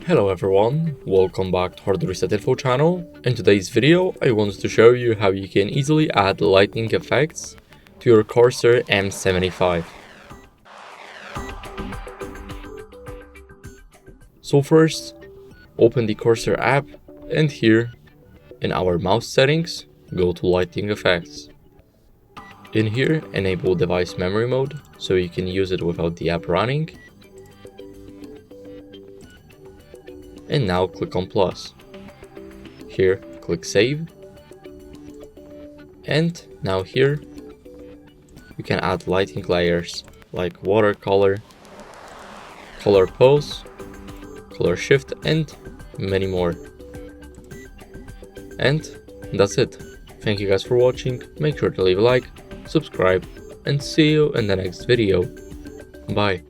Hello everyone, welcome back to HardReset.Info channel. In today's video, I want to show you how you can easily add lighting effects to your Corsair M75. So first, open the Corsair app and here, in our mouse settings, go to lighting effects. In here, enable device memory mode so you can use it without the app running. And now click on plus. Here, click save. And now here, you can add lighting layers like watercolor, color pose, color shift, and many more. And that's it. Thank you guys for watching. Make sure to leave a like, subscribe, and see you in the next video. Bye.